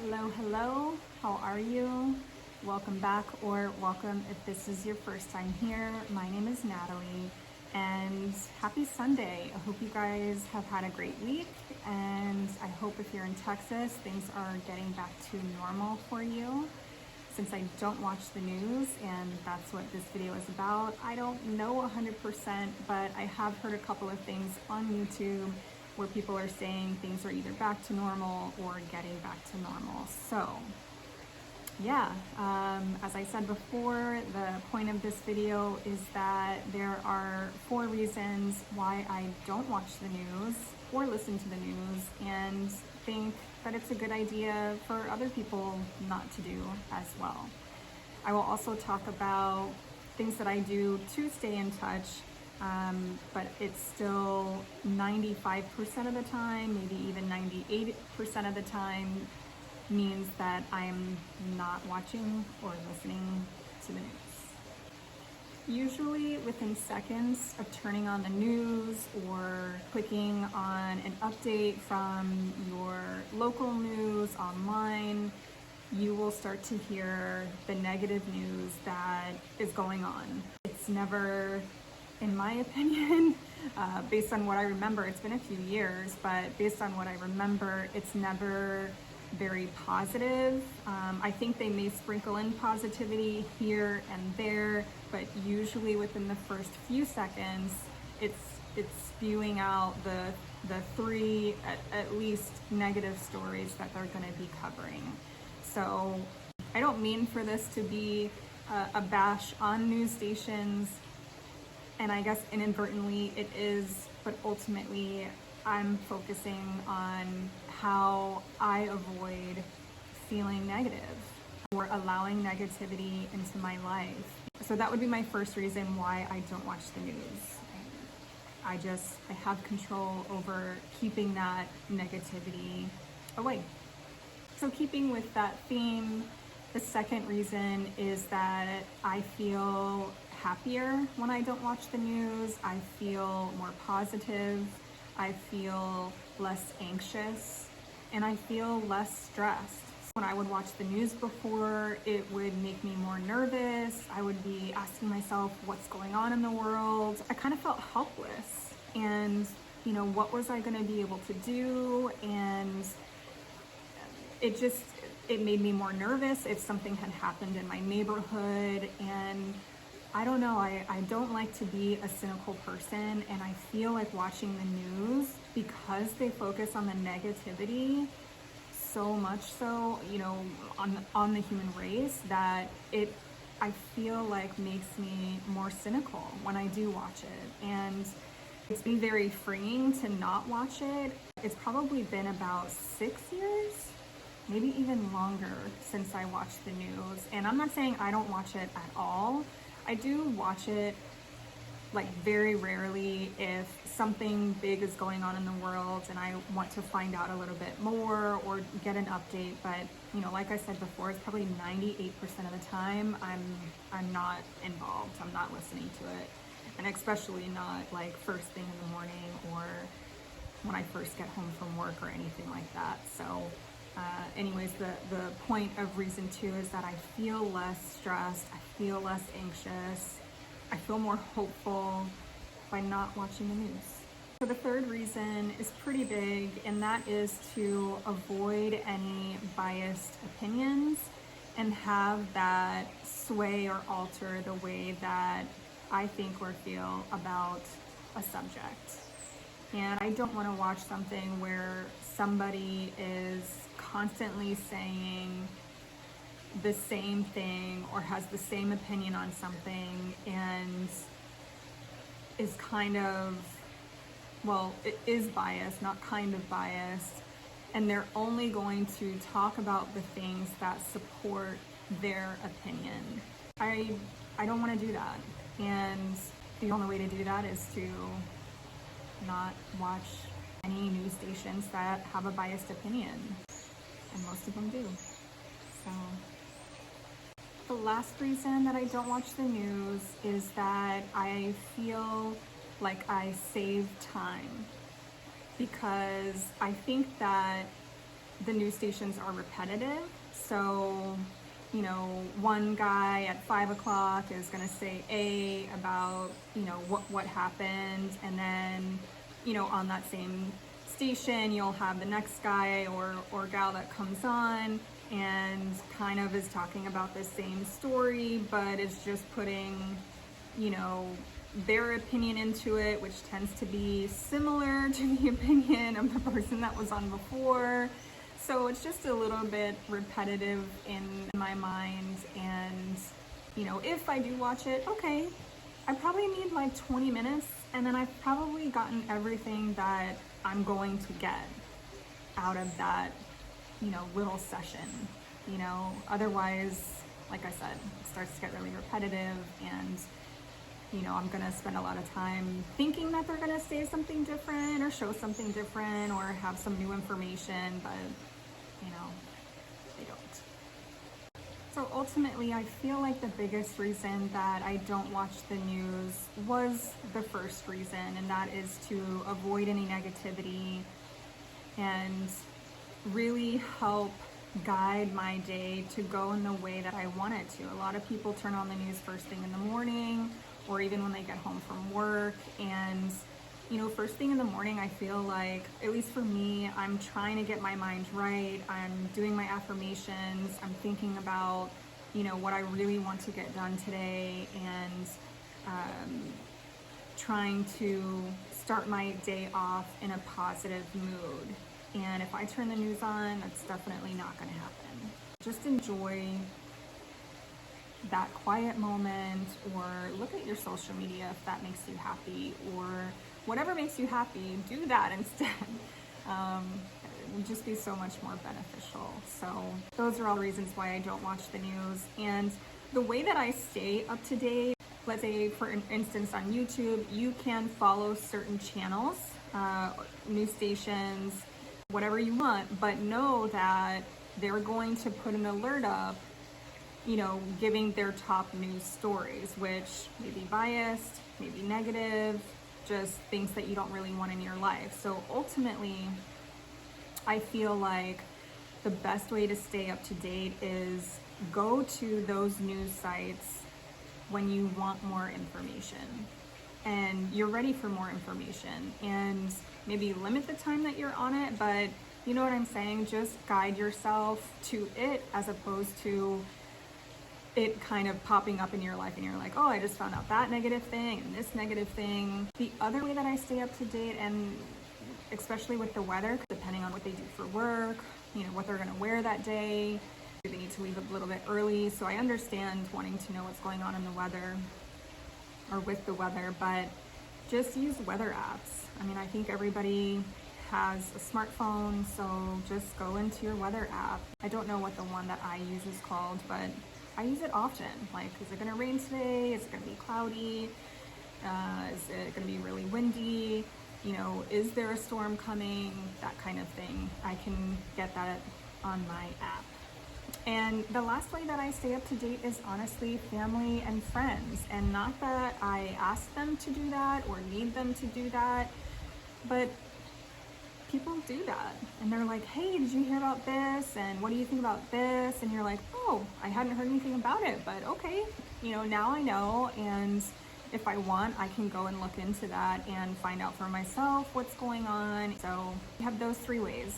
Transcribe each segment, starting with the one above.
Hello, how are you? Welcome back, or welcome if this is your first time here. My name is Natalie, and happy Sunday. I hope you guys have had a great week, and I hope if you're in Texas, things are getting back to normal for you. Since I don't watch the news, and that's what this video is about, I don't know 100%, but I have heard a couple of things on YouTube where people are saying things are either back to normal or getting back to normal. So yeah, as I said before, the point of this video is that there are 4 reasons why I don't watch the news or listen to the news and think that it's a good idea for other people not to do as well. I will also talk about things that I do to stay in touch, but it's still 95% of the time, maybe even 98% of the time, means that I'm not watching or listening to the news. Usually within seconds of turning on the news or clicking on an update from your local news online, you will start to hear the negative news that is going on. It's never, in my opinion, based on what I remember, it's been a few years, but based on what I remember, it's never very positive. I think they may sprinkle in positivity here and there, but usually within the first few seconds, it's spewing out the 3 at least negative stories that they're going to be covering. So I don't mean for this to be a bash on news stations, and I guess inadvertently it is, but ultimately I'm focusing on how I avoid feeling negative or allowing negativity into my life. So that would be my first reason why I don't watch the news. I have control over keeping that negativity away. So keeping with that theme, the second reason is that I feel happier when I don't watch the news. I feel more positive. I feel less anxious, and I feel less stressed. When I would watch the news before, it would make me more nervous. I would be asking myself, what's going on in the world? I kind of felt helpless, and what was I going to be able to do? And it made me more nervous if something had happened in my neighborhood. And I don't know, I don't like to be a cynical person, and I feel like watching the news, because they focus on the negativity so much so, on the human race, that I feel like makes me more cynical when I do watch it. And it's been very freeing to not watch it. It's probably been about 6 years, maybe even longer, since I watched the news. And I'm not saying I don't watch it at all. I do watch it like very rarely if something big is going on in the world and I want to find out a little bit more or get an update. But like I said before, it's probably 98% of the time I'm not involved. I'm not listening to it, and especially not like first thing in the morning or when I first get home from work or anything like that. So anyways, the point of reason 2 is that I feel less stressed, I feel less anxious, I feel more hopeful by not watching the news. So the third reason is pretty big, and that is to avoid any biased opinions and have that sway or alter the way that I think or feel about a subject. And I don't want to watch something where somebody is constantly saying the same thing or has the same opinion on something and is kind of, well, it is biased, not kind of biased, and they're only going to talk about the things that support their opinion. I don't want to do that. And the only way to do that is to not watch any news stations that have a biased opinion, and most of them do. So the last reason that I don't watch the news is that I feel like I save time, because I think that the news stations are repetitive. So, you know, one guy at 5 o'clock is going to say A about, you know, what happened. And then, you know, on that same station, you'll have the next guy or gal that comes on and kind of is talking about the same story, but is just putting, you know, their opinion into it, which tends to be similar to the opinion of the person that was on before. So it's just a little bit repetitive in my mind. And, you know, if I do watch it, okay, I probably need like 20 minutes and then I've probably gotten everything that I'm going to get out of that, you know, little session, you know. Otherwise, like I said, it starts to get really repetitive, and, you know, I'm gonna spend a lot of time thinking that they're gonna say something different or show something different or have some new information, but, you know, they don't. So ultimately, I feel like the biggest reason that I don't watch the news was the first reason, and that is to avoid any negativity and really help guide my day to go in the way that I want it to. A lot of people turn on the news first thing in the morning or even when they get home from work, and, you know, first thing in the morning, I feel like, at least for me, I'm trying to get my mind right. I'm doing my affirmations. I'm thinking about, you know, what I really want to get done today, and trying to start my day off in a positive mood. And if I turn the news on, that's definitely not going to happen. Just enjoy that quiet moment, or look at your social media if that makes you happy, or whatever makes you happy, do that instead. It would just be so much more beneficial. So those are all reasons why I don't watch the news. And the way that I stay up to date, let's say for instance on YouTube, you can follow certain channels, news stations, whatever you want, but know that they're going to put an alert up, you know, giving their top news stories, which may be biased, maybe negative, just things that you don't really want in your life. So ultimately, I feel like the best way to stay up to date is go to those news sites when you want more information and you're ready for more information, and maybe limit the time that you're on it, but you know what I'm saying? Just guide yourself to it as opposed to it kind of popping up in your life and you're like, oh, I just found out that negative thing and this negative thing. The other way that I stay up to date, and especially with the weather, depending on what they do for work, you know, what they're gonna wear that day, they need to leave a little bit early. So I understand wanting to know what's going on in the weather or with the weather, but just use weather apps. I mean, I think everybody has a smartphone, so just go into your weather app. I don't know what the one that I use is called, but I use it often. Like, is it gonna rain today? Is it gonna be cloudy? Is it gonna be really windy? You know, is there a storm coming? That kind of thing. I can get that on my app. And the last way that I stay up to date is honestly family and friends. And not that I ask them to do that or need them to do that, but people do that. And they're like, hey, did you hear about this? And what do you think about this? And you're like, oh, I hadn't heard anything about it, but okay, you know, now I know. And if I want, I can go and look into that and find out for myself what's going on. So you have those three ways.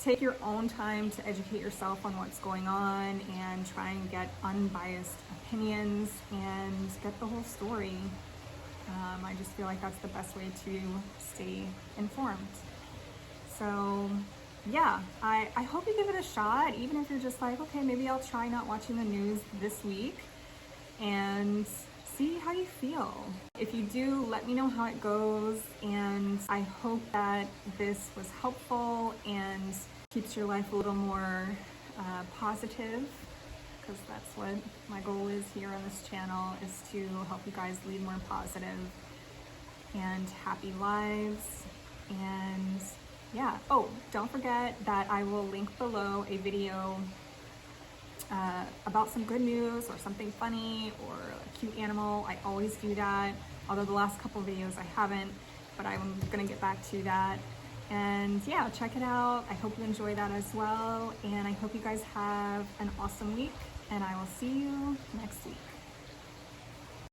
Take your own time to educate yourself on what's going on and try and get unbiased opinions and get the whole story. I just feel like that's the best way to stay informed. So yeah, I hope you give it a shot, even if you're just like, okay, maybe I'll try not watching the news this week and see how you feel. If you do, let me know how it goes, and I hope that this was helpful and keeps your life a little more positive, because that's what my goal is here on this channel, is to help you guys lead more positive and happy lives. And yeah, oh, don't forget that I will link below a video about some good news or something funny or a cute animal. I always do that, although the last couple videos I haven't, but I'm gonna get back to that. And yeah, check it out. I hope you enjoy that as well. And I hope you guys have an awesome week. And I will see you next week.